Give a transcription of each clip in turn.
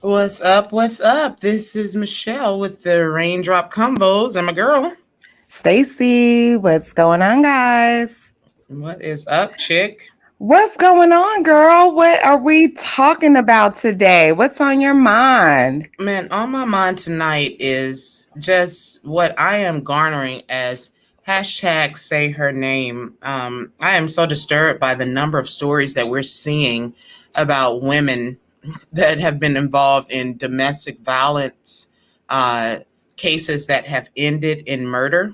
What's up? What's up? This is Michelle with the Raindrop Combos. I'm a girl. Stacy, what's going on, guys? What is up, chick? What's going on, girl? What are we talking about today? What's on your mind? Man, on my mind tonight is just what I am garnering as hashtag say her name. I am so disturbed by the number of stories that we're seeing about women that have been involved in domestic violence uh, cases that have ended in murder.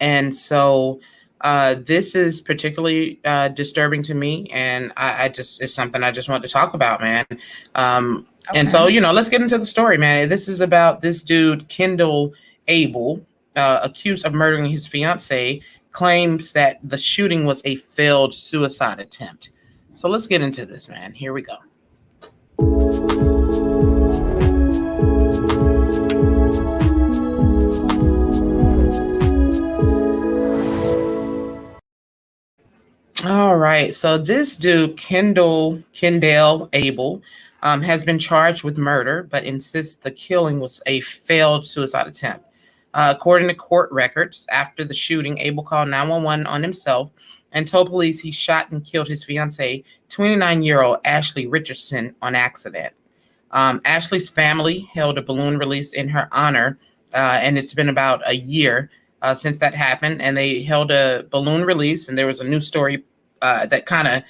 And so this is particularly disturbing to me, and I just it's something I just want to talk about, man. And so Okay. let's get into the story, man. This is about this dude Kendall Abel, accused of murdering his fiancee, claims that the shooting was a failed suicide attempt. So let's get into this, man. Here we go. All right. So this dude, Kendall Abel, has been charged with murder, but insists the killing was a failed suicide attempt. According to court records, after the shooting, Abel called 911 on himself and told police he shot and killed his fiancee, 29-year-old Ashley Richardson, on accident. Ashley's family held a balloon release in her honor, and it's been about a year since that happened. And they held a balloon release, and there was a news story that kind of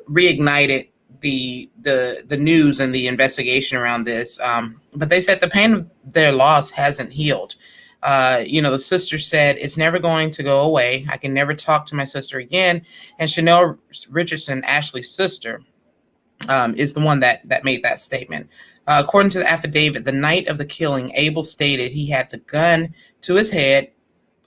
reignited the news and the investigation around this. But they said the pain of their loss hasn't healed. The sister said, "It's never going to go away. I can never talk to my sister again." And Chanel Richardson, Ashley's sister, is the one that made that statement. According to the affidavit, the night of the killing, Abel stated he had the gun to his head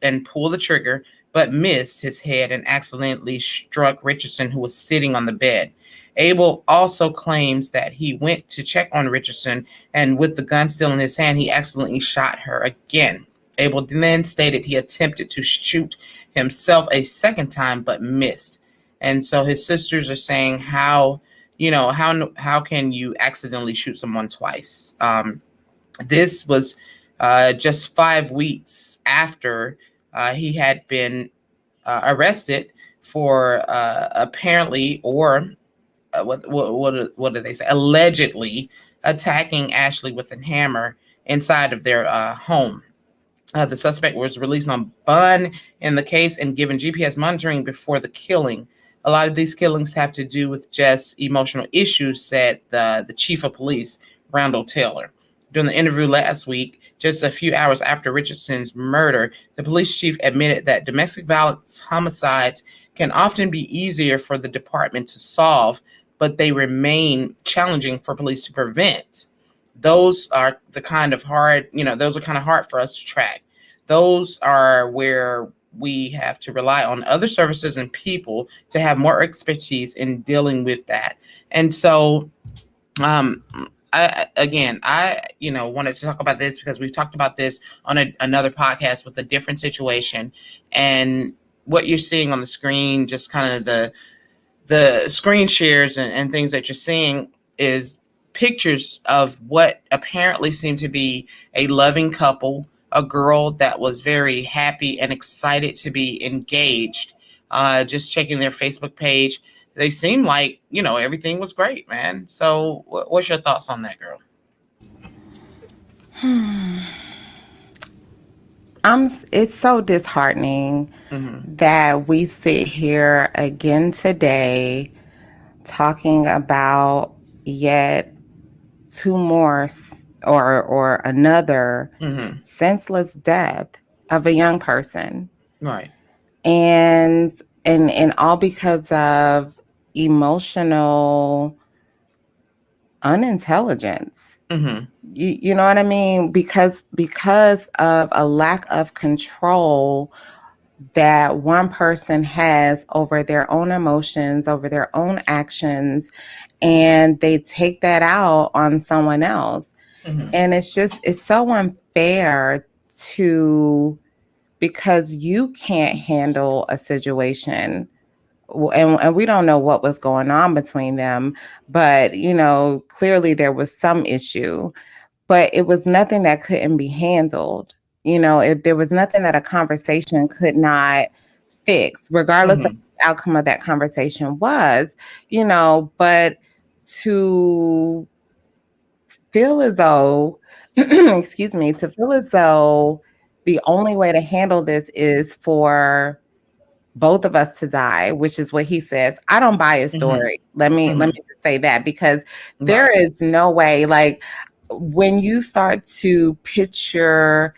and pulled the trigger, but missed his head and accidentally struck Richardson, who was sitting on the bed. Abel also claims that he went to check on Richardson, and with the gun still in his hand, he accidentally shot her again. Abel then stated he attempted to shoot himself a second time, but missed. And so his sisters are saying, how can you accidentally shoot someone twice? This was just 5 weeks after he had been arrested for apparently, or what did they say? Allegedly attacking Ashley with a hammer inside of their home. The suspect was released on bond in the case and given GPS monitoring before the killing. A lot of these killings have to do with just emotional issues, said the chief of police, Randall Taylor. During the interview last week, just a few hours after Richardson's murder, the police chief admitted that domestic violence homicides can often be easier for the department to solve, but they remain challenging for police to prevent. Those are the kind of hard, those are kind of hard for us to track. Those are where we have to rely on other services and people to have more expertise in dealing with that. And so, um, I wanted to talk about this because we've talked about this on another podcast with a different situation, and what you're seeing on the screen, just kind of the screen shares and things that you're seeing is pictures of what apparently seemed to be a loving couple, a girl that was very happy and excited to be engaged. Just checking their Facebook page, they seem like everything was great, man. So, what's your thoughts on that, girl? It's so disheartening Mm-hmm. that we sit here again today talking about yet two more or another Mm-hmm. senseless death of a young person. Right. And and all because of emotional unintelligence. Mm-hmm. You know what I mean? Because of a lack of control that one person has over their own emotions, over their own actions, and they take that out on someone else. Mm-hmm. And it's so unfair to because you can't handle a situation and we don't know what was going on between them, but clearly there was some issue, but it was nothing that couldn't be handled. If there was nothing that a conversation could not fix, regardless of Mm-hmm. the outcome of that conversation was, but to feel as though, excuse me, to feel as though the only way to handle this is for both of us to die, which is what he says. I don't buy his Mm-hmm. story. Let me Mm-hmm. just say that, because there Right. is no way, like, when you start to picture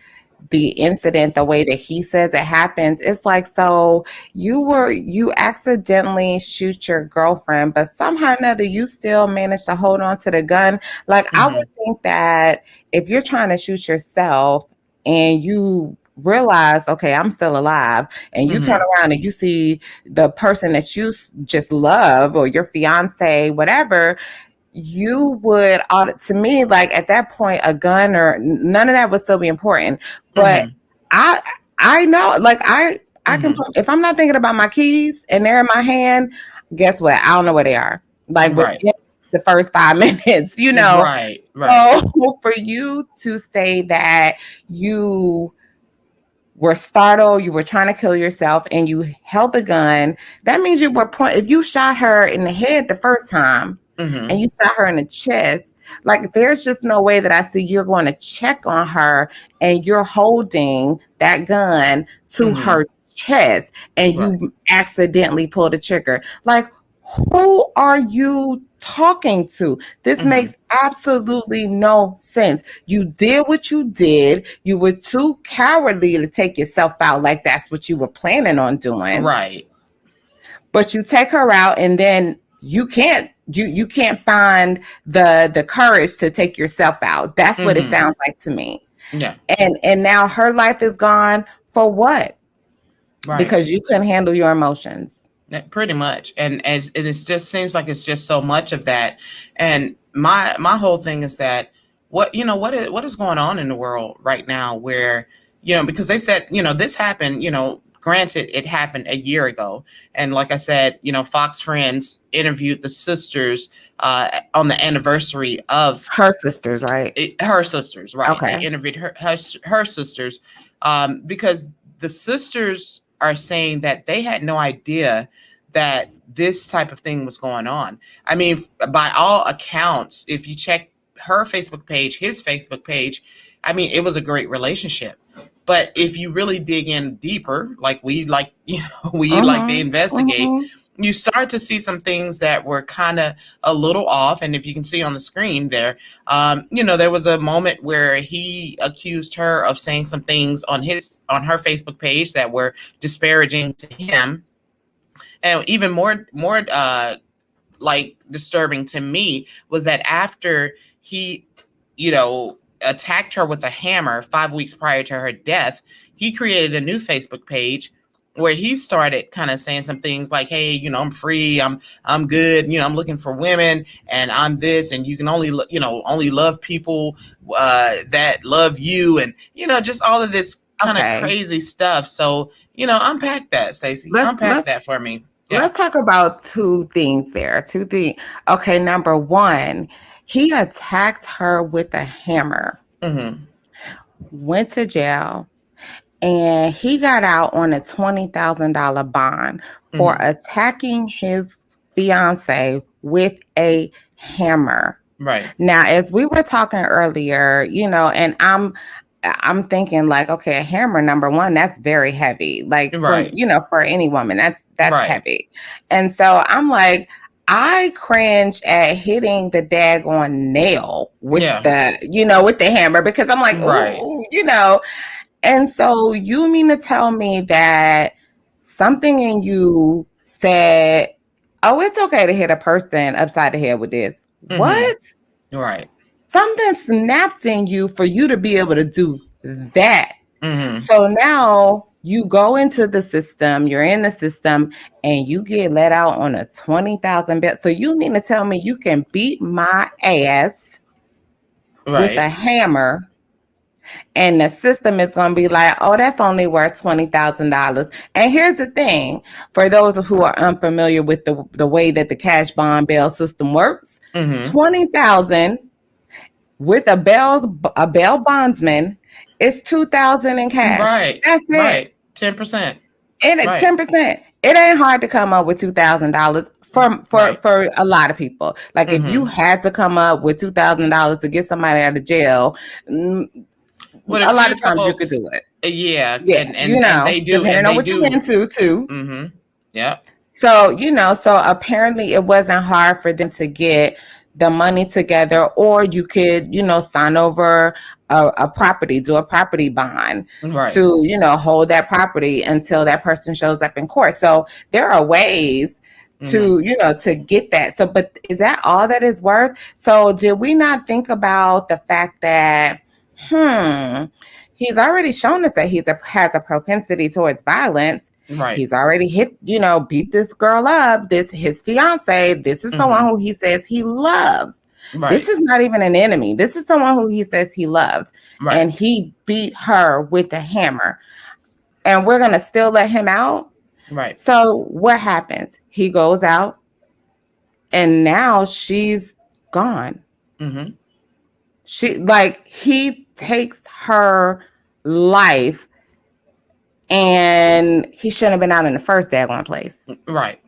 the incident the way that he says it happens, it's like, so you accidentally shoot your girlfriend, but somehow or another you still manage to hold on to the gun. Like, I would Mm-hmm. think that if you're trying to shoot yourself and you realize, okay, I'm still alive, and you turn Mm-hmm. around and you see the person that you just love, or your fiance, whatever, you would, to me, like, at that point, a gun or none of that would still be important. But Mm-hmm. I I know, like, I can, Mm-hmm. if I'm not thinking about my keys and they're in my hand, guess what? I don't know where they are. Like, Right. within the first 5 minutes, Right. Right. So for you to say that you were startled, you were trying to kill yourself, and you held the gun, that means you were if you shot her in the head the first time Mm-hmm. and you shot her in the chest, like, there's just no way that I see you're going to check on her and you're holding that gun to Mm-hmm. her chest and Right. you accidentally pull the trigger. Like, who are you talking to? This Mm-hmm. makes absolutely no sense. You did what you did. You were too cowardly to take yourself out like that's what you were planning on doing. Right. But you take her out, and then you can't find the courage to take yourself out. That's what it Mm-hmm. sounds like to me. Yeah. And now her life is gone for what? Right. Because you couldn't handle your emotions. Yeah, pretty much. And as it is, just seems like it's just so much of that. And my whole thing is that what is going on in the world right now, where because they said this happened, granted it happened a year ago, and like I said, Fox Friends interviewed the sisters on the anniversary of Her sisters, right? her sisters, right? They Okay. interviewed her sisters, because the sisters are saying that they had no idea that this type of thing was going on. I mean, by all accounts, if you check her Facebook page, his Facebook page, I mean, it was a great relationship. But if you really dig in deeper, like we like to Mhm. investigate, Mhm. you start to see some things that were kind of a little off. And if you can see on the screen there, there was a moment where he accused her of saying some things on her Facebook page that were disparaging to him, and even more like disturbing to me was that after he, attacked her with a hammer 5 weeks prior to her death, he created a new Facebook page where he started kind of saying some things like, "Hey, I'm free, I'm good, I'm looking for women, and I'm this, and you can only love people that love you, and just all of this kind of Okay. crazy stuff." So, unpack that, Stacey. Let's Unpack let's that for me. Yeah. let's talk about two things there. Two things. Okay, number one, he attacked her with a hammer, Mm-hmm. went to jail, and he got out on a $20,000 bond for Mm-hmm. attacking his fiance with a hammer. Right. Now, as we were talking earlier, and I'm thinking, like, okay, a hammer, number one, that's very heavy. Like, Right. for any woman, that's Right. heavy. And so I'm like, I cringe at hitting the daggone nail with Yeah. the hammer, because I'm like, Right. ooh. And so you mean to tell me that something in you said, oh, it's okay to hit a person upside the head with this? Mm-hmm. What? Right. Something snapped in you for you to be able to do that. Mm-hmm. So now you go into the system, you're in the system, and you get let out on a 20,000 bet. So you mean to tell me you can beat my ass with Right. a hammer And the system is going to be like, oh, that's only worth $20,000. And here's the thing, for those who are unfamiliar with the way that the cash bond bail system works, Mm-hmm. 20,000 with a bail bondsman is 2,000 in cash. Right. That's it. Right. 10%. And at Right. 10%, it ain't hard to come up with $2,000 Right. for a lot of people. Like if you Mm-hmm. had to come up with $2,000 to get somebody out of jail, With a a lot few of times you could folks, do it. yeah, Yeah, and they do, depending and on they what you're do. into too. Mm-hmm. Yep. So, so apparently it wasn't hard for them to get the money together, or you could, sign over a property, do a property bond Right. to, hold that property until that person shows up in court. So there are ways Mm-hmm. to, to get that. So, but is that all that is worth? So did we not think about the fact that, he's already shown us that has a propensity towards violence. Right. He's already beat this girl up. This his fiance. This is someone Mm-hmm. who he says he loves. This Right. is not even an enemy. This is someone who he says he loves. Right. And he beat her with a hammer. And we're gonna still let him out. Right. So what happens? He goes out and now she's gone. Mm-hmm. He takes her life, and he shouldn't have been out in the first daggone place. Right.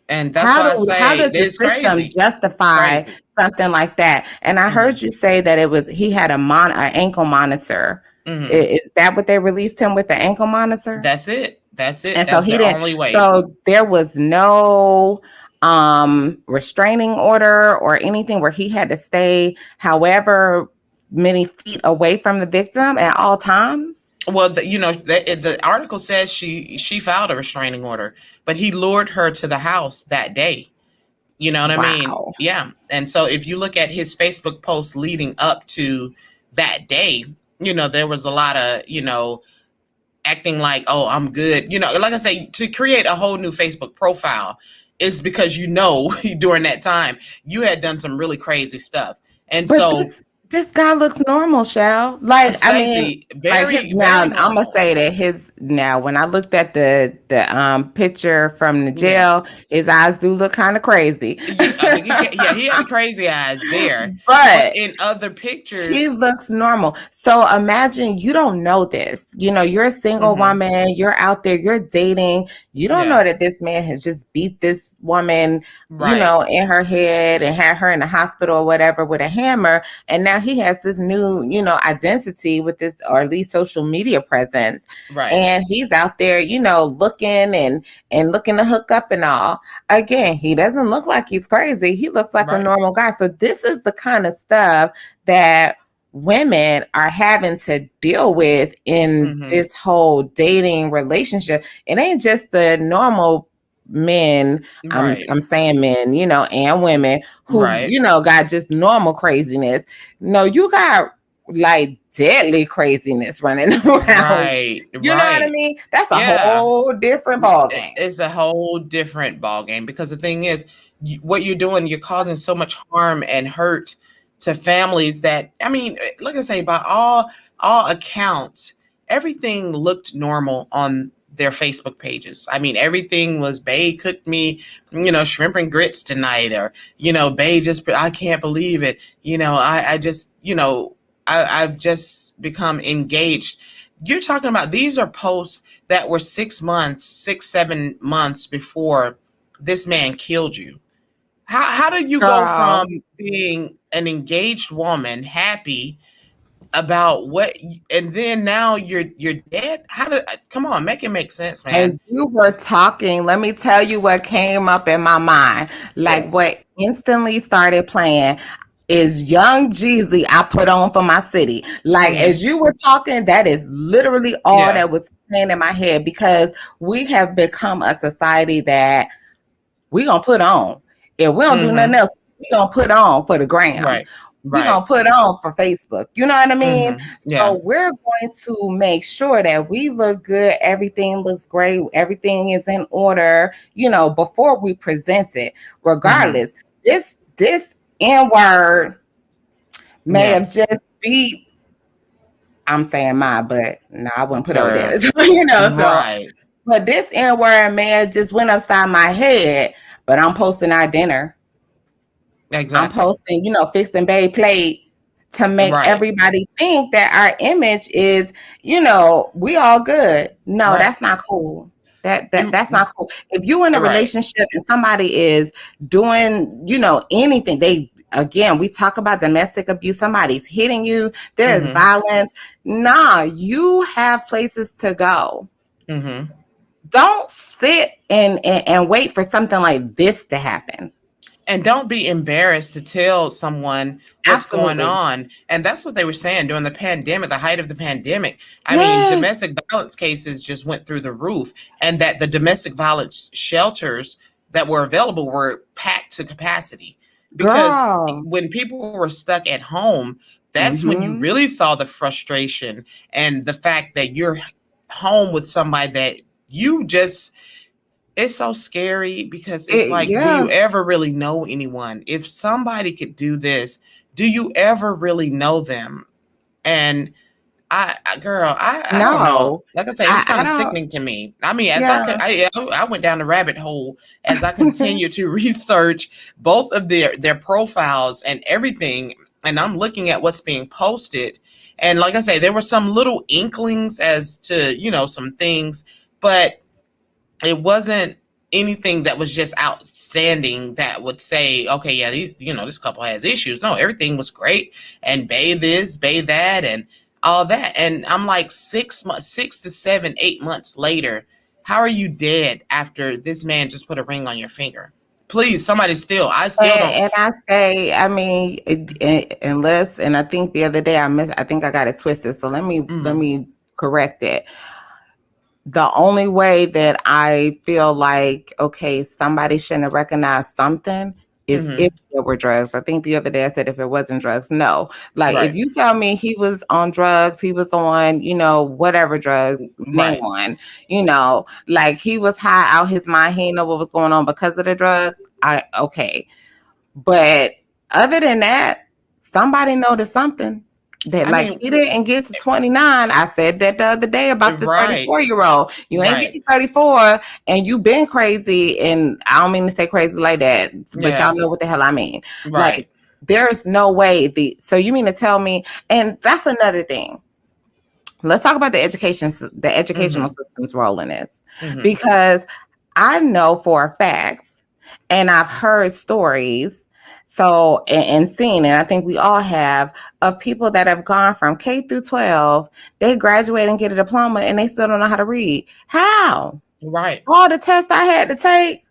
And that's why I How say does the it's system crazy. justify Crazy. something like that? And I heard you say that he had an ankle monitor. Mm-hmm. Is that what they released him with, the ankle monitor? That's it. That's it. And so That's he the didn't. only way. So there was no restraining order or anything where he had to stay however many feet away from the victim at all times. Well, the article says she filed a restraining order, but he lured her to the house that day. You know what I mean? Wow. Yeah. And so if you look at his Facebook posts leading up to that day, there was a lot of, acting like, oh, I'm good. Like I say, to create a whole new Facebook profile is because, during that time, you had done some really crazy stuff. And But so this guy looks normal, Shell. Stacey, very, Now very I'm gonna normal. say that when I looked at the picture from the Yeah. jail, his eyes do look kind of crazy. He had the crazy eyes there, but But in other he pictures, looks normal. So imagine you don't know this. You're a single woman, you're out there, you're dating. You don't know that this man has just beat this woman, right, in her head and had her in the hospital or whatever with a hammer. And now he has this new, identity with this, or at least social media presence. right, And he's out there, looking and looking to hook up and all. Again, he doesn't look like he's crazy. He looks like a right, normal guy. So this is the kind of stuff that women are having to deal with in this whole dating relationship. It ain't just the normal men, right, I'm saying men, and women who, right, got just normal craziness. No, you got like deadly craziness running around. right, You know what I mean? That's a Yeah. whole different ball game. It's a whole different ball game, because the thing is, what you're doing, you're causing so much harm and hurt to families that, I mean, like I say, by all accounts, everything looked normal on their Facebook pages. I mean, everything was, bae cooked me, shrimp and grits tonight, or, bae I can't believe it. I just, I've just become engaged. You're talking about, these are posts that were 7 months before this man killed you. How do you go from being an engaged woman, happy about what, and then now you're dead? Come on, make it make sense, man. And you were talking, let me tell you what came up in my mind. Like what instantly started playing is Young Jeezy, I Put On For My City. Like as you were talking, that is literally all that was playing in my head, because we have become a society that we gonna put on. If we don't do nothing else, we gonna put on for the gram. Right. We gonna put on for Facebook. You know what I mean? Yeah. So we're going to make sure that we look good. Everything looks great. Everything is in order, before we present it. Regardless, this N-word may have just beat I'm saying my, but no, I wouldn't put over there. Girl. So Right. but this N-word man just went upside my head. But I'm posting our dinner. I'm Exactly. posting, fixed and bae plate to make Right. everybody think that our image is, we all good. No, Right. that's not cool. That's And not cool. If you in a right. relationship and somebody is doing, anything, we talk about domestic abuse, somebody's hitting you, there's Mhm. violence. Nah, you have places to go. Mhm. Don't sit and wait for something like this to happen. And don't be embarrassed to tell someone what's going Absolutely. on. And that's what they were saying during the pandemic, the height of the pandemic. I mean, Yes, domestic violence cases just went through the roof, and that the domestic violence shelters that were available were packed to capacity because girl. when people were stuck at home, that's when you Mhm. really saw the frustration and the fact that you're home with somebody that you just it's so scary because it's like, do you Yeah. ever really know anyone? If somebody could do this, do you ever really know them? And girl, I don't know. No. Like I say, it was I kind of don't. sickening to me. I mean, as I could, Yeah. I went down the rabbit hole as I continued to research both of their profiles and everything, and I'm looking at what's being posted. And like I say, there were some little inklings as to some things, but it wasn't anything that was just outstanding that would say, okay, yeah, this couple has issues. No, everything was great and bathe this, bathe that, and all that. And I'm like 6 months, 6 to 7, 8 months later, how are you dead after this man just put a ring on your finger? Please, I still don't. And I say, I mean, unless, and I think the other day I think I got it twisted. So let Mm, me correct it. The only way that I feel like, okay, somebody shouldn't have recognized something is if mm-hmm, there were drugs. I think the other day I said if it wasn't drugs, no. Like if right, you tell me he was on drugs, he was on, whatever drugs, name right. one, like he was high out his mind, he didn't know what was going on because of the drugs. Okay. But other than that, somebody noticed something that I like mean, he didn't get to 29. I said that the other day about the right, 34-year-old. You ain't get right, to 34 and you been crazy. And I don't mean to say crazy like that, but y'all yeah, know what the hell I mean. right, Like there's no way so you mean to tell me, and that's another thing. Let's talk about the educational mm-hmm, system's role in this. mm-hmm, Because I know for a fact and I've heard stories, so and seen, and I think we all have, of people that have gone from K through 12, they graduate and get a diploma and they still don't know how to read. How? right. All the tests I had to take,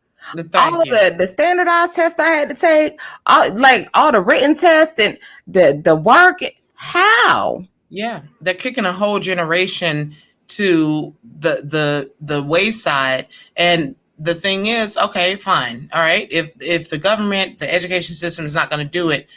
all Thank of you. the standardized tests I had to take, all the written tests and the work. How? Yeah, they're kicking a whole generation to the wayside. And the thing is, okay, fine, all right. If the government, the education system is not going to do it,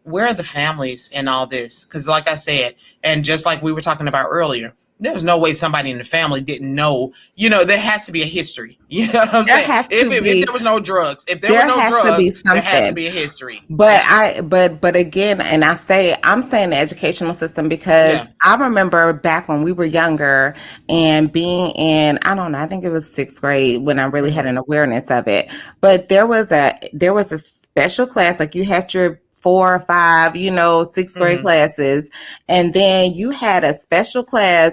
where are the families in all this? Because, like I said, and just like we were talking about earlier, there's no way somebody in the family didn't know. There has to be a history. You know what I'm There saying? has If to if, if be there was no drugs, if there were there no has to be drugs, there has to something. be a history. But Yeah, but again, and I'm saying the educational system yeah. because I remember back when we were younger and being in, I don't know, I think it was sixth grade when I really had Mm-hmm, an awareness of it. But there was a special class, like you had your 4 or 5, sixth grade mm-hmm, classes, and then you had a special class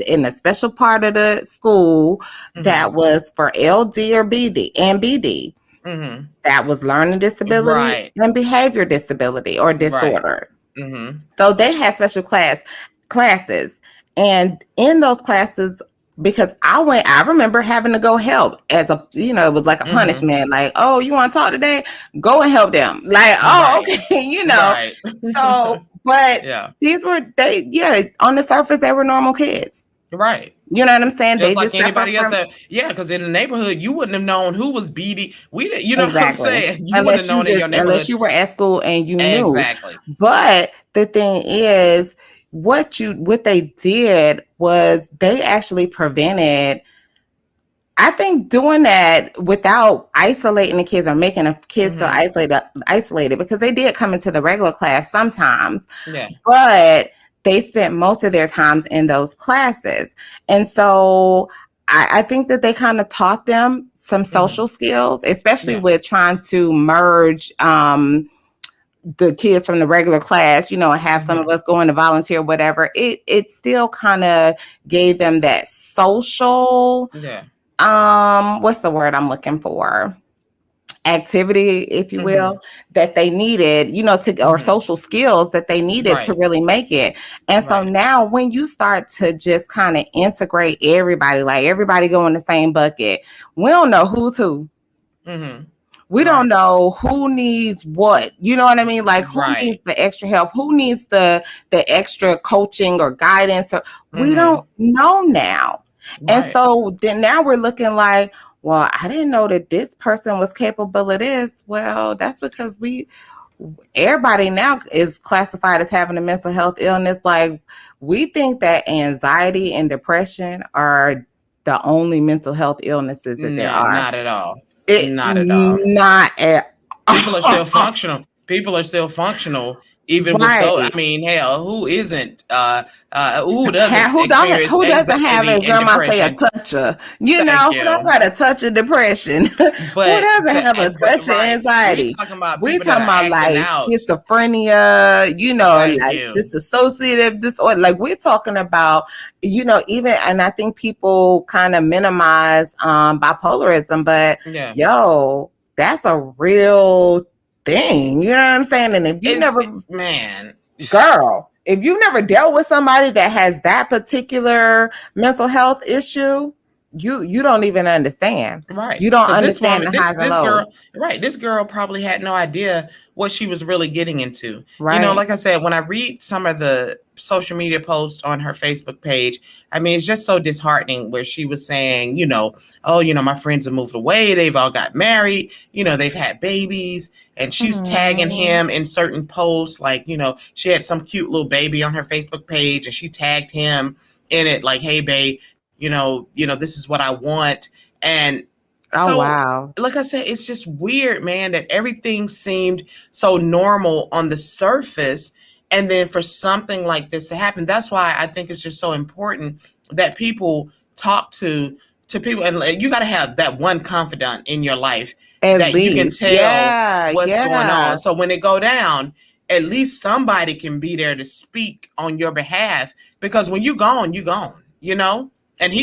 in a special part of the school mm-hmm, that was for LD or BD and BD, mm-hmm. that was learning disability Right, and behavior disability or right. disorder. Mm-hmm. So they had special classes. And in those classes, because I remember having to go help as it was like a Mhm. punishment. Like, oh, you want to talk today? Go and help them. Like, oh, Right. okay, Right. So, but Yeah. on the surface, they were normal kids. Right. You know what I'm saying? Just They like just suffer anybody else from. that yeah, because in the neighborhood you wouldn't have known who was BD. We didn't, you know what I'm Exactly. saying? You wouldn't have known in your Unless neighborhood. you were at school and you knew. Exactly. But the thing is, what they did was they actually prevented, I think, doing that without isolating the kids or making the kids feel Mhm. isolated because they did come into the regular class sometimes. Yeah. But they spent most of their times in those classes. And so I think that they kind of taught them some social skills, especially Yeah. with trying to merge the kids from the regular class, and have some of us going to volunteer, whatever. It still kind of gave them that social, Yeah. what's the word I'm looking for? Activity, if you will, that they needed, or social skills that they needed to Right. really make it. And so Right. now when you start to just kind of integrate everybody, like everybody go in the same bucket, we don't know who's who. We don't Right. know who needs what. You know what I mean? Like who Right. needs the extra help? Who needs the extra coaching or guidance? Or, we don't know now. And Right. so then now we're looking like, well, I didn't know that this person was capable of this. Well, that's because everybody now is classified as having a mental health illness. Like we think that anxiety and depression are the only mental health illnesses that there Nah, are. not at all. It Not at all. not at People are still functional. People are still functional even with those. I right. mean, hell, who isn't? Who doesn't Who don't experience who doesn't have, anxiety as and grandma say, a depression? toucher? Thank Who don't you. got a touch of depression? Who But doesn't have a but touch of right, we anxiety? talking about We people that talking are about acting like out. schizophrenia, Thank like you. dissociative disorder. Like we're talking about, even, and I think people kind of minimize bipolarism, but Yeah. yo, that's a real thing. You know what I'm saying? And if you It's never, man. girl, if you've never dealt with somebody that has that particular mental health issue, you don't even understand. Right. You don't Because this understand woman, the highs and this girl, lows. right, this girl probably had no idea what she was really getting into. Right. Like I said, when I read some of the social media posts on her Facebook page, I mean, it's just so disheartening where she was saying, oh, my friends have moved away, they've all got married, they've had babies, and she's tagging Mm. him in certain posts, like, she had some cute little baby on her Facebook page and she tagged him in it, like, hey, babe, this is what I want. And Oh so, wow. like I said, it's just weird, man, that everything seemed so normal on the surface. And then for something like this to happen, that's why I think it's just so important that people talk to people. And you got to have that one confidant in your life At that you can least. tell Yeah. what's going Yeah. on. So when it go down, at least somebody can be there to speak on your behalf. Because when you gone, you gone, and I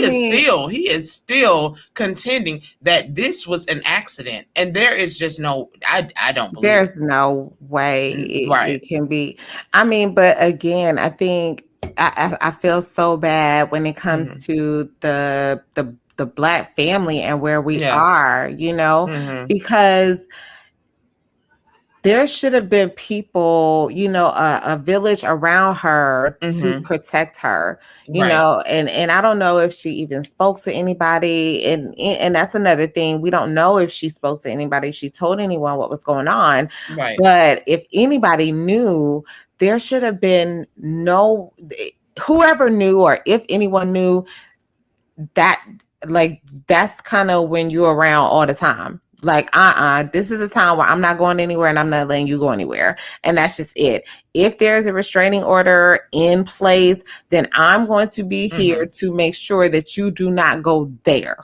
mean, he is still contending that this was an accident, and there is just no, I don't believe there's no way it. Right. it can be. I mean, but again, I think I feel so bad when it comes Hmm. to the Black family and where we Yeah. are, Hmm. because there should have been people, a village around her to Hmm. protect her, Right. and I don't know if she even spoke to anybody. And that's another thing. We don't know if she spoke to anybody, if she told anyone what was going on. Right. But if anybody knew, there should have been whoever knew, or if anyone knew, that like that's kind of when you're around all the time. Like, this is a time where I'm not going anywhere and I'm not letting you go anywhere. And that's just it. If there's a restraining order in place, then I'm going to be here Hmm. to make sure that you do not go there.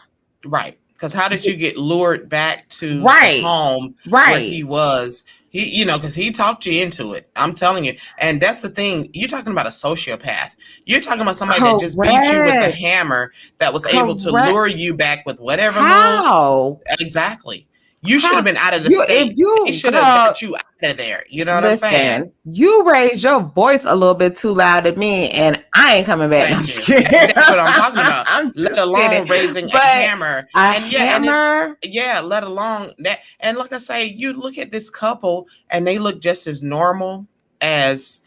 Right. Because how did you get lured back to the Right. home where Right. he was? Because he talked you into it. I'm telling you. And that's the thing. You're talking about a sociopath. You're talking about somebody that just beat you with a Correct. hammer, that was able to Correct. lure you back with whatever little. How? Exactly. You should How have been out of the if state. They you should have girl, got you out of there. You know what I'm saying? listen, you raised your voice a little bit too loud at me, and I ain't coming back. No, I'm Thank just you. kidding. That's what I'm talking about. I'm Let just kidding. alone raising a But hammer. a And yeah, and it's hammer, let alone that. And like I say, you look at this couple and they look just as normal as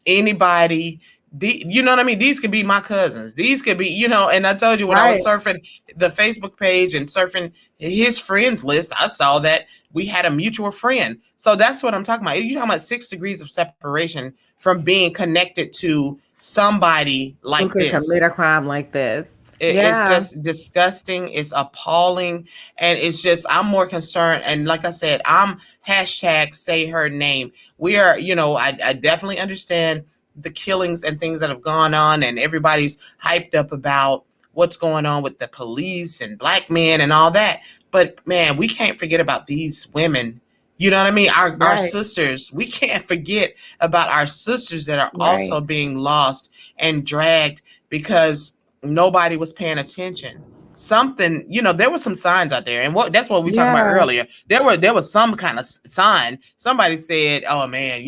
anybody. You know what I mean? These could be my cousins. These could be, and I told you when I was right? surfing the Facebook page and surfing his friends list, I saw that we had a mutual friend. So that's what I'm talking about. You're talking about 6 degrees of separation from being connected to somebody Who like could this. commit a crime like this? It's Yeah. just disgusting. It's appalling. And it's just, I'm more concerned. And like I said, I'm hashtag say her name. We are, I definitely understand the killings and things that have gone on, and everybody's hyped up about what's going on with the police and black men and all that. But man, we can't forget about these women. You know what I mean? Our Right. sisters. We can't forget about our sisters that are Right. also being lost and dragged because nobody was paying attention. Something, there were some signs out there, and that's what we talked about Yeah. earlier. There was some kind of sign. Somebody said, "Oh man,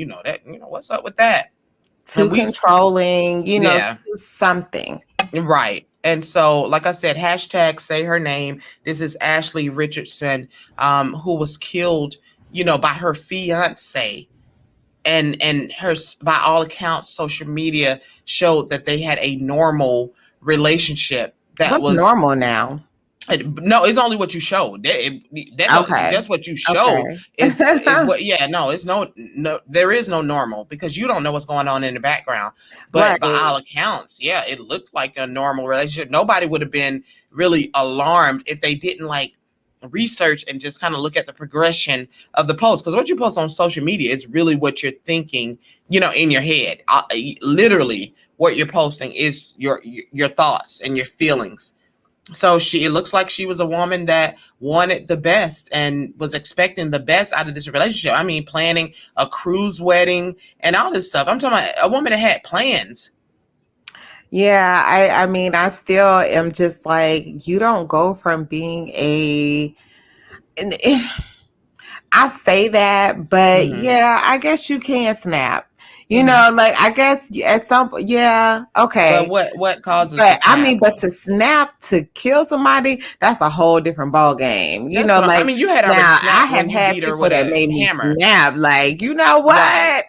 what's up with that?" Too And controlling, yeah, too something. right. And so, like I said, hashtag say her name. This is Ashley Richardson, who was killed, by her fiance, and her, by all accounts, social media showed that they had a normal relationship that What's was. normal now? No, it's only what you showed. Okay. Just what you showed Okay. is what. Yeah, no, it's no. There is no normal because you don't know what's going on in the background. But by Right. all accounts, yeah, it looked like a normal relationship. Nobody would have been really alarmed if they didn't like research and just kind of look at the progression of the post. Because what you post on social media is really what you're thinking, in your head. Literally, what you're posting is your thoughts and your feelings. So it looks like she was a woman that wanted the best and was expecting the best out of this relationship. I mean, planning a cruise wedding and all this stuff. I'm talking about a woman that had plans. Yeah, I mean, I still am just like, you don't go from being and I say that, but Mm-hmm. yeah, I guess you can snap. Mm-hmm. Like I guess at some point, yeah, But okay. what causes the But I snap? mean, but to snap to kill somebody, that's a whole different ball game. That's what I Like mean. You had already now I snapped have when you had beat her people with that a made me hammer, snap. Like, you know right? what?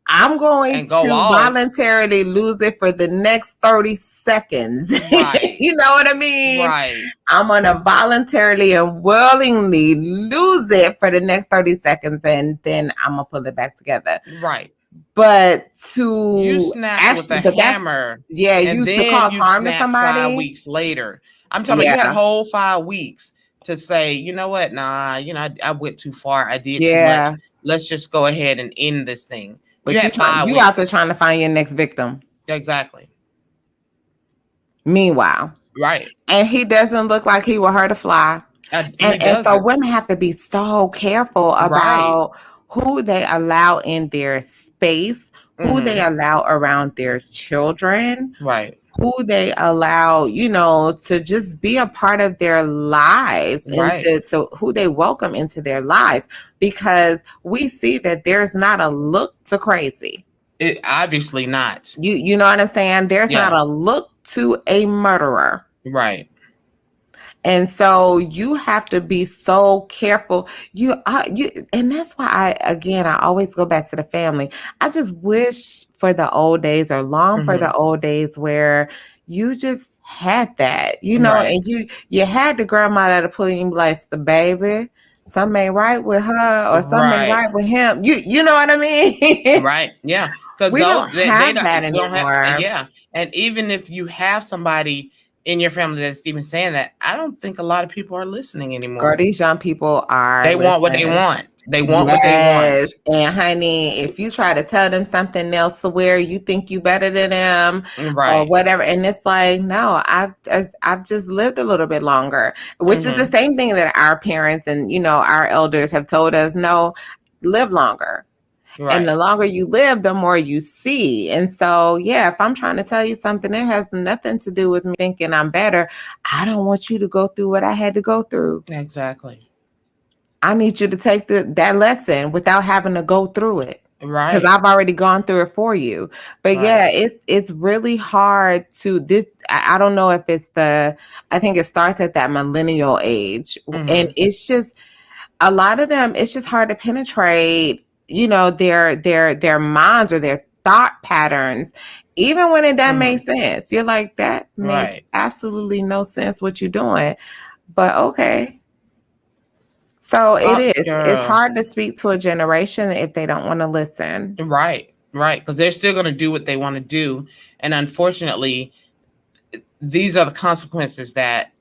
I'm going And go to off, voluntarily lose it for the next 30 seconds. right? You know what I mean? Right, I'm going to voluntarily and willingly lose it for the next 30 seconds, and then I'm going to pull it back together. right. But You to snapped with actually, a but that's, hammer, yeah, and you to then cause you harm to snapped 5 somebody. weeks later. I'm talking about you had a Yeah. whole 5 weeks to say, you know what? Nah, I went too far. I did too much. Yeah. Let's just go ahead and end this thing. You But had 5 you out there weeks. trying to find your next victim. Exactly. Meanwhile. Right. And he doesn't look like he will hurt a fly. He And so doesn't. women have to be so careful Right. about who they allow in their space, who they Mm-hmm. allow around their children, Right. who they allow, to just be a part of their lives, and Right. to who they welcome into their lives, because we see that there's not a look to crazy. It obviously not. You know what I'm saying? There's not Yeah. a look to a murderer. Right. And so you have to be so careful. And that's why I always go back to the family. I just wish for the old days, or long for Mm-hmm. the old days, where you just had that, Right. and you had the grandma that'll put you like, the baby, something ain't right with her, or something ain't Right. right with him. You know what I mean? Right. Yeah. Because We those don't they have don't that have. anymore. Yeah. And even if you have somebody in your family that's even saying that, I don't think a lot of people are listening Girl, anymore. these young people are, They want what they listen. want. They want what they want. Yes, and honey, if you try to tell them something else to where you think you better than them or Right. whatever, and it's like, no, I've just lived a little bit longer, which is the Mm-hmm. same thing that our parents and our elders have told us. No, live longer. And the Right. longer you live, the more you see. And so, yeah, if I'm trying to tell you something, it has nothing to do with me thinking I'm better. I don't want you to go through what I had to go through. Exactly. I need you to take that lesson without having to go through it, because Right. I've already gone through it for you. But Right. yeah, it's really hard to this. I don't know if it's I think it starts at that millennial age, and Mm-hmm. it's just a lot of them. It's just hard to penetrate, their minds or their thought patterns, even when it doesn't make Mm-hmm. sense. You're like, that makes Right. absolutely no sense what you're doing, but okay. So it Oh, is. It's girl. hard to speak to a generation if they don't want to listen. Right. Right. Because they're still going to do what they want to do. And unfortunately, these are the consequences that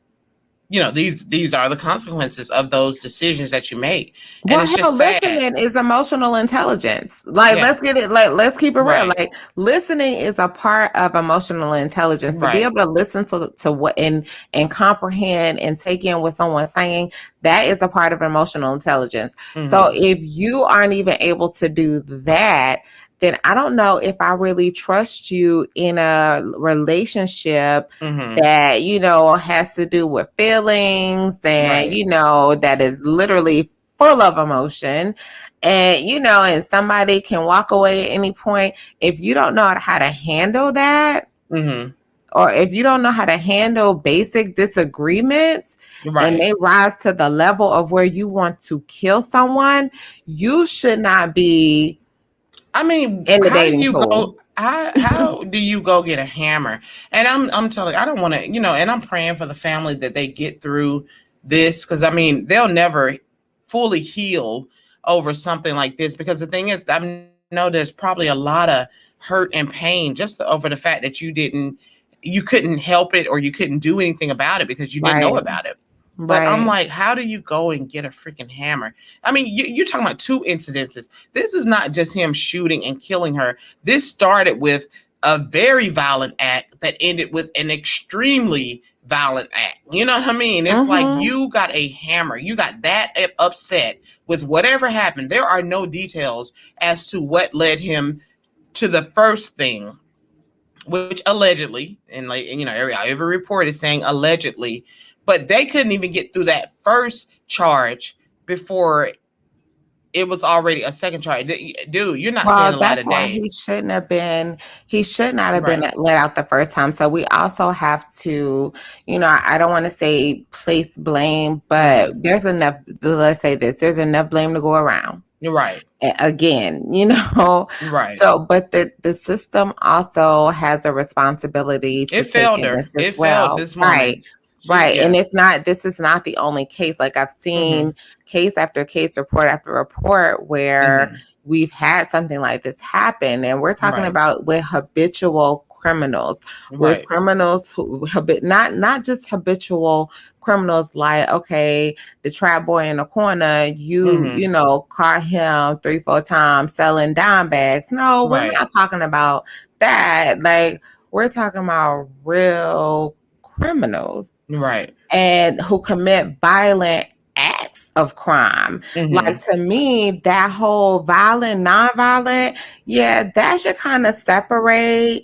these are the consequences of those decisions that you make. And Well, it's hell, just sad. listening is emotional intelligence. Like, Yeah. let's get it, like, let's keep it real. Right. Like, listening is a part of emotional intelligence. To be Right. able to listen to what and comprehend and take in what someone's saying, that is a part of emotional intelligence. So Mm-hmm. if you aren't even able to do that, then I don't know if I really trust you in a relationship Mm-hmm. that, has to do with feelings and, Right. that is literally full of emotion. And, and somebody can walk away at any point. If you don't know how to handle that, Mm-hmm. or if you don't know how to handle basic disagreements and Right. they rise to the level of where you want to kill someone, you should not be I mean, in the how do dating you pool. go? How do you go get a hammer? And I'm telling you, I don't want to, and I'm praying for the family that they get through this, because I mean they'll never fully heal over something like this, because the thing is, I know there's probably a lot of hurt and pain just over the fact that you couldn't help it, or you couldn't do anything about it because you didn't know Right. about it. But I'm Right. like, how do you go and get a freaking hammer? I mean, you're talking about two incidences. This is not just him shooting and killing her. This started with a very violent act that ended with an extremely violent act. You know what I mean? It's like Mm-hmm. you got a hammer. You got that upset with whatever happened. There are no details as to what led him to the first thing, which allegedly, and like, every report is saying allegedly, but they couldn't even get through that first charge before it was already a second charge. Dude, you're not seeing Well, the light that's of why day. he should not have been Right. let out the first time. So we also have to, I don't want to say place blame, but Mm-hmm. there's enough, let's say this, there's enough blame to go around. You're right. Again, Right. so, but the system also has a responsibility to It take failed in her. this It as failed well. this Right. woman. Right. And Yeah. this is not the only case. Like, I've Mm-hmm. seen case after case, report after report, where Mm-hmm. we've had something like this happen. And we're talking Right. about with habitual criminals, with Right. criminals who not just habitual criminals, like, okay, the trap boy in the corner, Mm-hmm. caught him 3-4 times selling dime bags. No, we're Right. not talking about that. Like, we're talking about real criminals Right. and who commit violent acts of crime. Like, Mm-hmm. to me, that whole violent, non-violent, yeah, that should kind of separate.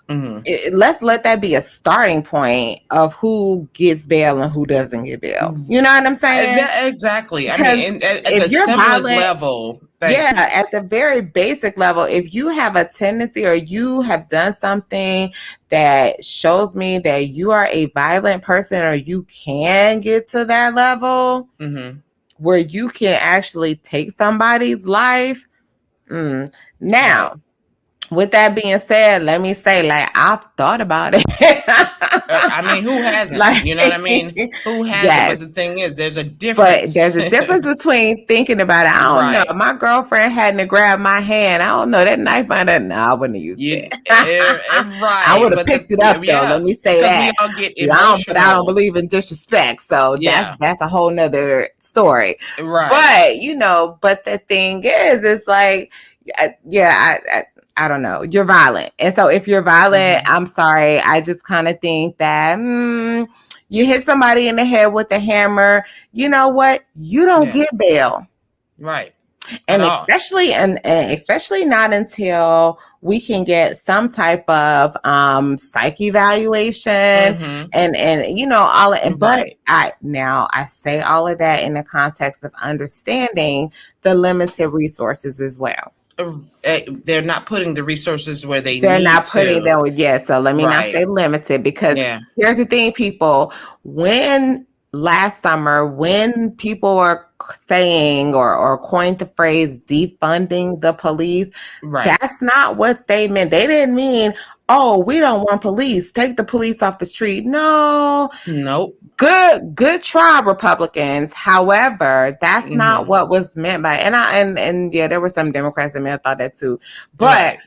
Mm-hmm. Let's let that be a starting point of who gets bail and who doesn't get bail. You know what I'm saying? Exactly. I Because mean, at if the you're simplest violent, level, thank yeah, you. at the very basic level, if you have a tendency or you have done something that shows me that you are a violent person, or you can get to that level Mm-hmm. where you can actually take somebody's life. Right. Now, with that being said, let me say, like, I've thought about it. I mean, who hasn't? Like, You know what I mean? Who hasn't? yes. But the thing is, there's a But difference. there's a difference between thinking about it. I don't know. Right. My girlfriend hadn't grabbed my hand. I don't know. That knife might have. No, I wouldn't have used You it. I right, would have but picked it up though. yeah, Let me say because we that. all get But I don't emotional. believe in disrespect. So Yeah. that's a whole nother story. Right. But the thing is, it's like, yeah, I don't know. You're violent. And so if you're violent, Mm-hmm. I'm sorry. I just kind of think that you hit somebody in the head with a hammer. You know what? You don't Yeah. get bail. Right. At And all. especially not until we can get some type of psych evaluation Mm-hmm. and all of, but Right. I say all of that in the context of understanding the limited resources as well. They're not putting the resources where they They're need not putting to. them with, yes. So let me not Right. say limited, because Yeah. here's the thing, people. When last summer, when people were saying or coined the phrase defunding the police, Right. that's not what they meant. They didn't mean, oh, we don't want police. Take the police off the street. No, Nope. good try, Republicans. However, that's not Mm-hmm. what was meant by, and yeah, there were some Democrats that may have thought that too, but Right.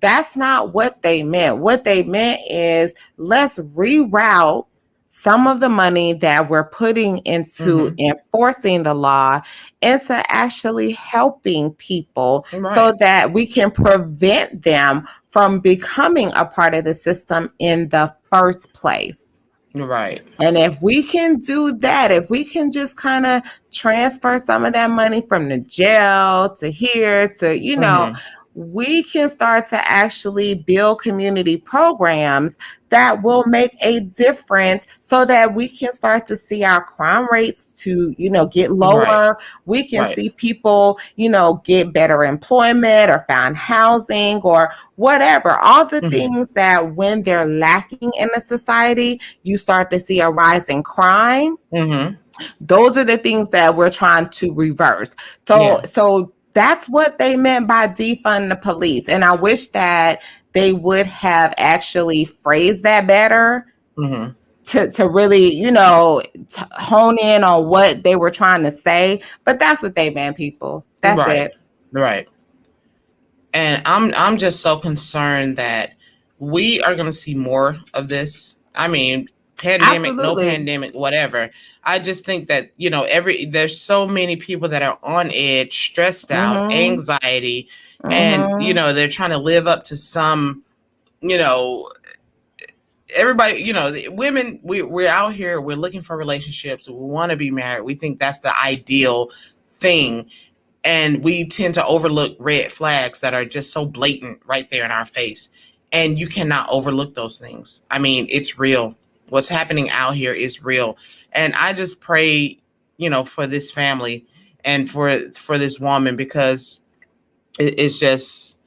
that's not what they meant. What they meant is, let's reroute some of the money that we're putting into enforcing the law into actually helping people so Right. that we can prevent them from becoming a part of the system in the first place. Right. And if we can do that, if we can just kind of transfer some of that money from the jail to here to, we can start to actually build community programs that will make a difference so that we can start to see our crime rates to, get Right. lower. We can Right. see people, get better employment or find housing or whatever. All the things that when they're lacking in a society, you start to see a rise in crime. Those are the things that we're trying to reverse. Yeah. So that's what they meant by defund the police. And I wish that they would have actually phrased that better to really, hone in on what they were trying to say. But that's what they meant, people. That's Right. it. Right. And I'm just so concerned that we are going to see more of this. I mean, pandemic, no Absolutely. pandemic, whatever. I just think that, there's so many people that are on edge, stressed out, anxiety, and, they're trying to live up to some, everybody, the women, we're out here, we're looking for relationships, we want to be married, we think that's the ideal thing, and we tend to overlook red flags that are just so blatant right there in our face, and you cannot overlook those things. I mean, it's real. What's happening out here is real, and I just pray, for this family and for this woman, because it's just,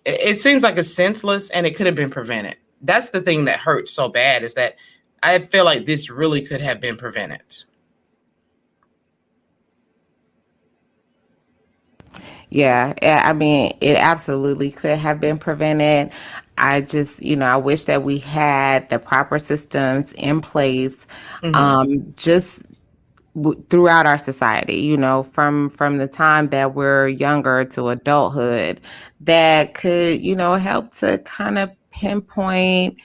it seems like it's senseless and it could have been prevented. That's the thing that hurts so bad, is that I feel like this really could have been prevented. Yeah, I mean, it absolutely could have been prevented. I just, I wish that we had the proper systems in place, just throughout our society. From the time that we're younger to adulthood, that could, help to kind of pinpoint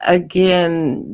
again,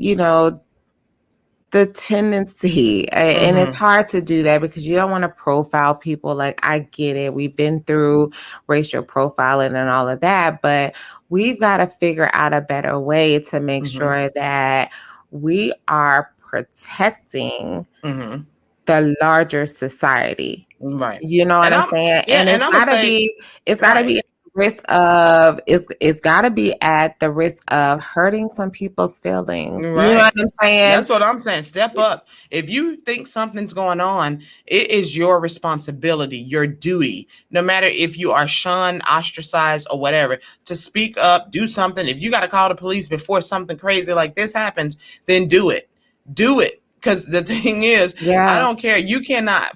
the tendency. And it's hard to do that because you don't want to profile people. Like, I get it, we've been through racial profiling and all of that, but we've got to figure out a better way to make sure that we are protecting the larger society. Right. You know what And I'm saying? yeah, And and it's I'm gonna gotta say, be it's gotta right. be at the risk of it's gotta be at the risk of hurting some people's feelings. You know what Right. I'm saying? That's what I'm saying. Step up. If you think something's going on, it is your responsibility, your duty, no matter if you are shunned, ostracized, or whatever, to speak up, do something. If you got to call the police before something crazy like this happens, then do it. Do it. Because the thing is, I Yeah. don't care. You cannot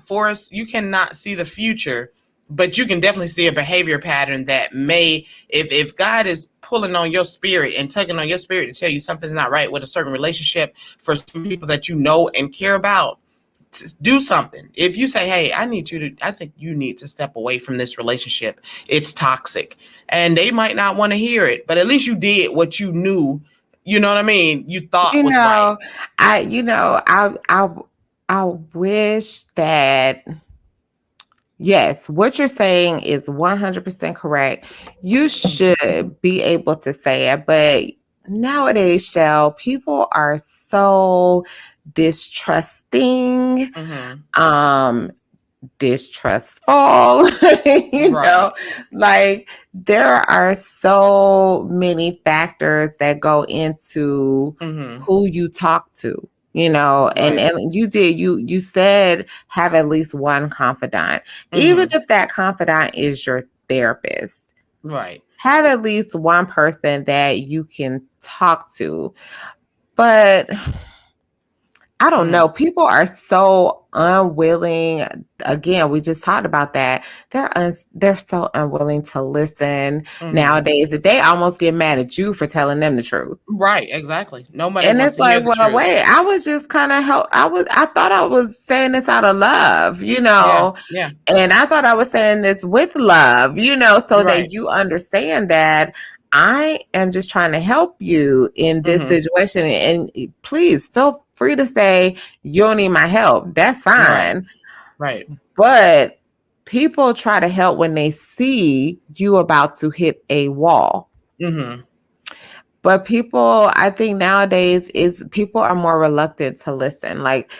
see the future, but you can definitely see a behavior pattern that may, if God is pulling on your spirit and tugging on your spirit to tell you something's not right with a certain relationship for some people that you know and care about, do something. If you say, hey, I think you need to step away from this relationship, it's toxic, and they might not want to hear it, but at least you did what you knew, you know what I mean, you thought You was right. know, I wish that, yes, what you're saying is 100% correct. You should be able to say it, but nowadays, Shell, people are so distrusting, um, distrustful, Right. like there are so many factors that go into who you talk to. And Right. you said have at least one confidant, even if that confidant is your therapist. Right. Have at least one person that you can talk to. But I don't know. People are so unwilling. Again, we just talked about that. They're so unwilling to listen nowadays that they almost get mad at you for telling them the truth. Right, exactly. Nobody And wants it's to hear like, the well, truth. wait, I was just kind of I thought I was saying this out of love, Yeah. and I thought I was saying this with love, so that Right. you understand that I am just trying to help you in this Mm-hmm. situation. And please feel free to say you don't need my help. That's Right. fine. Right. But people try to help when they see you about to hit a wall. Mm-hmm. But people, I think nowadays is people are more reluctant to listen. Like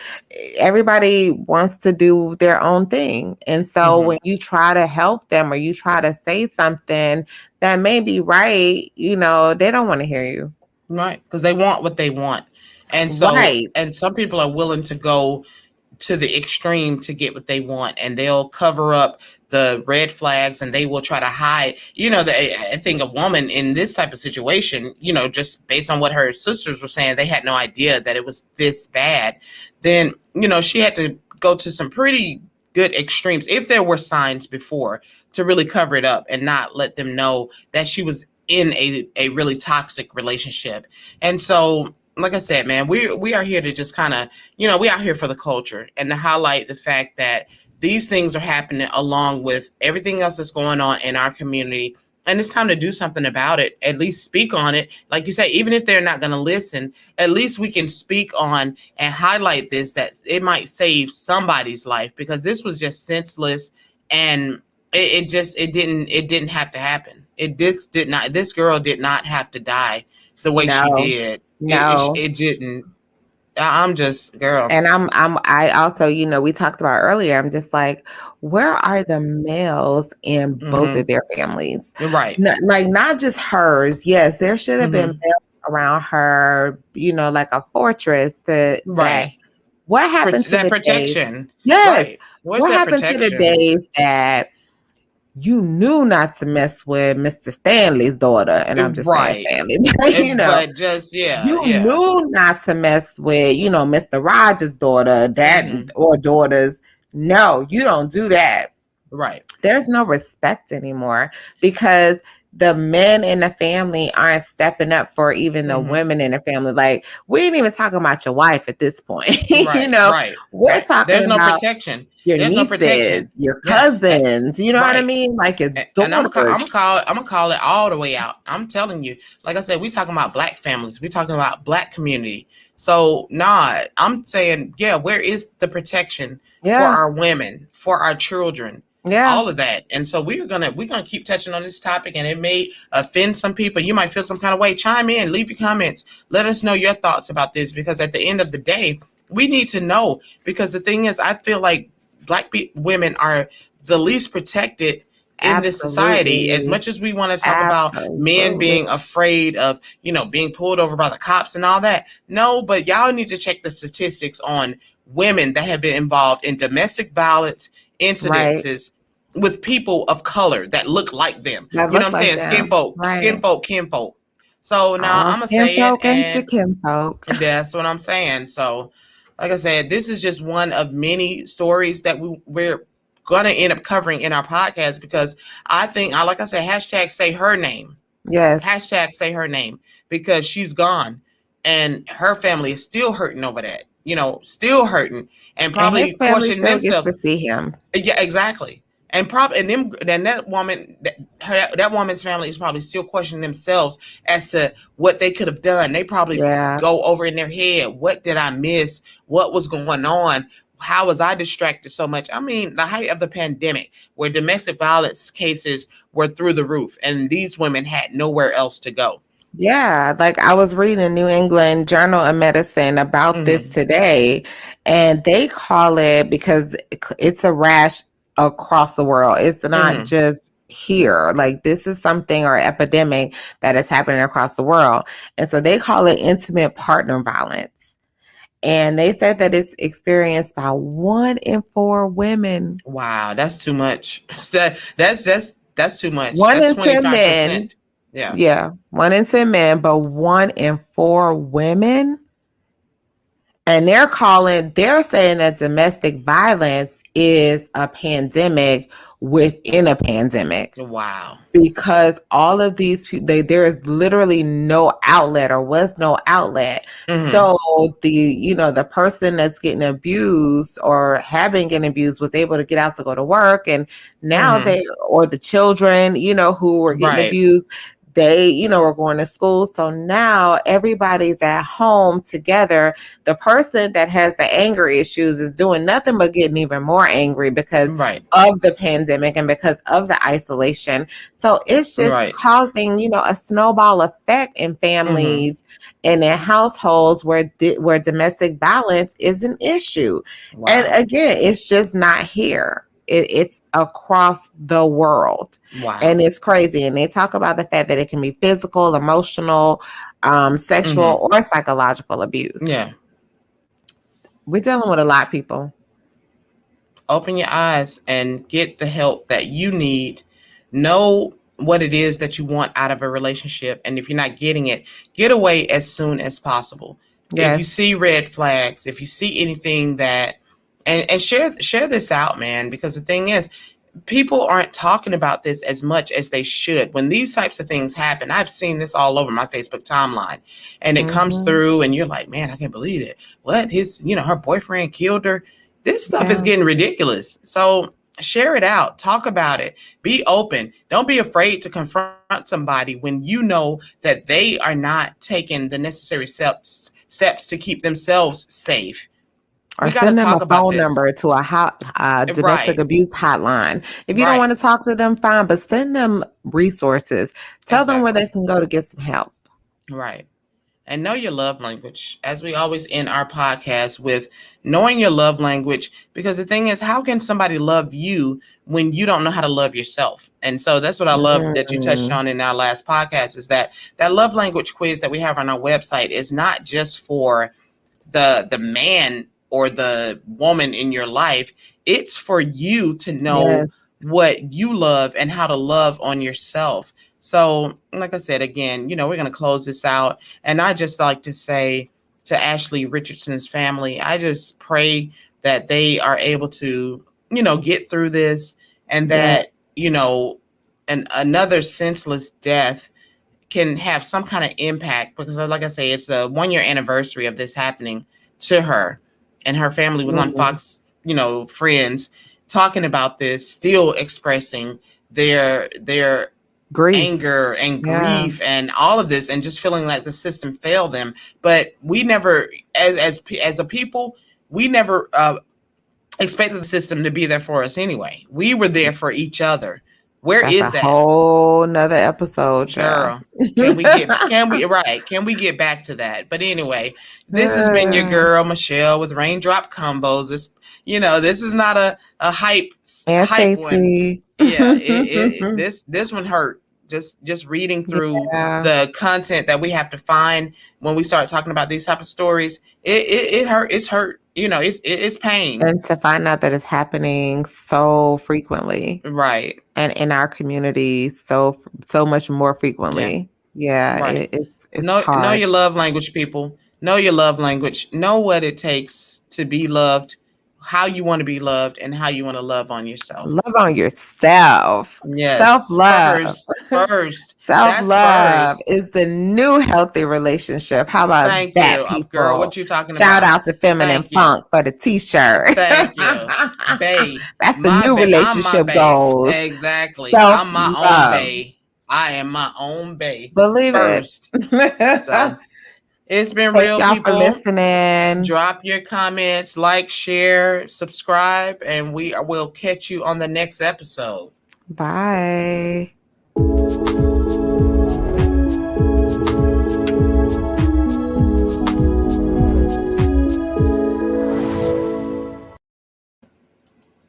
everybody wants to do their own thing. And so Mm-hmm. when you try to help them or you try to say something that may be right, they don't want to hear you. Right. Because they want what they want. And so, Right. and some people are willing to go to the extreme to get what they want, and they'll cover up the red flags, and they will try to hide. I think a woman in this type of situation, just based on what her sisters were saying, they had no idea that it was this bad. Then she had to go to some pretty good extremes, if there were signs before, to really cover it up and not let them know that she was in a really toxic relationship. And so, like I said, man, we are here to just kind of, we out here for the culture and to highlight the fact that these things are happening along with everything else that's going on in our community. And it's time to do something about it, at least speak on it. Like you say, even if they're not going to listen, at least we can speak on and highlight this, that it might save somebody's life, because this was just senseless. And it didn't have to happen. This girl did not have to die the way she No, did. no. It didn't. I'm just, girl. And I also, we talked about earlier, I'm just like, where are the males in both of Mm-hmm. their families? Right. Like not just hers. Yes, there should have been Mm-hmm. males around her, like a fortress that Right. what happened to That the days? protection. Yes. Right. Where's What that happened to the protection? days that you knew not to mess with Mr. Stanley's daughter? And I'm just saying Right. Stanley, But just, yeah, you yeah. knew not to mess with, Mr. Rogers' daughter, that Mm-hmm. or daughters. No, you don't do that. Right. There's no respect anymore because the men in the family aren't stepping up for even the Mm-hmm. women in the family. Like, we ain't even talking about your wife at this point. Right. Right. We're Right. talking There's no about protection. your There's no protection. nieces, your Yeah. cousins, you know what I Right. mean? Like your And daughters. I'm gonna call it all the way out. I'm telling you, like I said, we talking about black families. We talking about black community. So nah, I'm saying, yeah, where is the protection for Yeah. our women, for our children, Yeah. all of that? And so we're gonna keep touching on this topic, and it may offend some people. You might feel some kind of way. Chime in, leave your comments, let us know your thoughts about this, because at the end of the day, we need to know. Because the thing is, I feel like women are the least protected in this society. As Absolutely. much as we want to talk about men Absolutely. being afraid of, being pulled over by the cops and all that, no, but y'all need to check the statistics on women that have been involved in domestic violence Right. incidences with people of color that look like them. That You know look what I'm like saying? them. skin Right. folk, kinfolk. So now All I'm gonna say it, kinfolk ain't your and kinfolk. that's what I'm saying. So, like I said, this is just one of many stories that we're gonna end up covering in our podcast, because I think, like I said, hashtag say her name, Yes. hashtag say her name, because she's gone, and her family is still hurting over that. Still hurting, and And his probably family question still gets themselves. to see him. Yeah, exactly. And that woman, that woman's family is probably still questioning themselves as to what they could have done. They probably Yeah. go over in their head, what did I miss? What was going on? How was I distracted so much? I mean, the height of the pandemic, where domestic violence cases were through the roof, and these women had nowhere else to go. Yeah, like I was reading a New England Journal of Medicine about this Mm-hmm. today, and they call it because it's a rash across the world. It's not Mm-hmm. just here. Like this is something or epidemic that is happening across the world. And so they call it intimate partner violence. And they said that it's experienced by 1 in 4 women. Wow, that's too much. That's too much. One That's in twenty 10 five men. percent. Yeah. Yeah, 1 in 10 men, but 1 in 4 women. And they're saying that domestic violence is a pandemic within a pandemic Wow. because all of these people, there is literally no outlet or was no outlet. Mm-hmm. So the person that's getting abused or having getting abused was able to get out to go to work. And now Mm-hmm. or the children, who were getting Right. abused, they, were going to school. So now everybody's at home together. The person that has the anger issues is doing nothing but getting even more angry because Right. of the pandemic and because of the isolation. So it's just Right. causing, a snowball effect in Mm-hmm. families and in households where domestic violence is an issue. And Wow. again, it's just not here. It's across the world. Wow. And it's crazy. And they talk about the fact that it can be physical, emotional, Mm-hmm. sexual, or psychological abuse. Yeah. We're dealing with a lot, people. Open your eyes and get the help that you need. Know what it is that you want out of a relationship. And if you're not getting it, get away as soon as possible. If you Yes. see red flags, if you see anything that, and share this out, man, because the thing is, people aren't talking about this as much as they should. When these types of things happen, I've seen this all over my Facebook timeline, and it comes Mm-hmm. through and you're like, man, I can't believe it. What, her boyfriend killed her. This stuff is Yeah. getting ridiculous. So share it out, talk about it, be open. Don't be afraid to confront somebody when you know that they are not taking the necessary steps to keep themselves safe. Or We got to send them talk a about phone this. number to a domestic Right. abuse hotline. If you don't Right. want to talk to them, fine, but send them resources. Tell them where they Exactly. can go to get some help. Right. And know your love language, as we always end our podcast with knowing your love language, because the thing is, how can somebody love you when you don't know how to love yourself? And so that's what I love that you touched Mm. on in our last podcast, is that love language quiz that we have on our website is not just for the man or the woman in your life. It's for you to know Yes. what you love and how to love on yourself. So, like I said, again, we're going to close this out. And I just like to say to Ashley Richardson's family, I just pray that they are able to, get through this, and Yes. that, another senseless death can have some kind of impact, because like I say, it's a 1 year anniversary of this happening to her, and her family was on Mm. Fox, Friends, talking about this, still expressing their Grief. anger and Yeah. grief and all of this, and just feeling like the system failed them. But we never, as a people, we never expected the system to be there for us anyway. We were there for each other. Where That's is a that? whole nother episode, child. Girl, can we get back to that? But anyway, this has been your girl Michelle with Raindrop Combos. This is not a And hype one. Stacey. Yeah, this one hurt. Just reading through Yeah. the content that we have to find when we start talking about these type of stories, it hurt. It's hurt. It's pain. And to find out that it's happening so frequently. Right. And in our community so much more frequently. Yeah, Right. it's Know hard. your love language, people. Know your love language. Know what it takes to be loved, how you want to be loved, and how you want to love on yourself. Love on yourself. Yes. Self-love. First. That's Self-love first. is the new healthy relationship. How about Thank that, you. Girl, people? what you talking Shout about? out to Feminine Thank you. Funk for the t-shirt. Thank you. Bae. That's the My new bae. I'm my relationship bae. goals. Exactly. I'm my own Self-love. bae. I am my own bae. Believe it. First. So it's been Thank real, y'all for people. listening. Drop your comments, like, share, subscribe, and we will catch you on the next episode. Bye.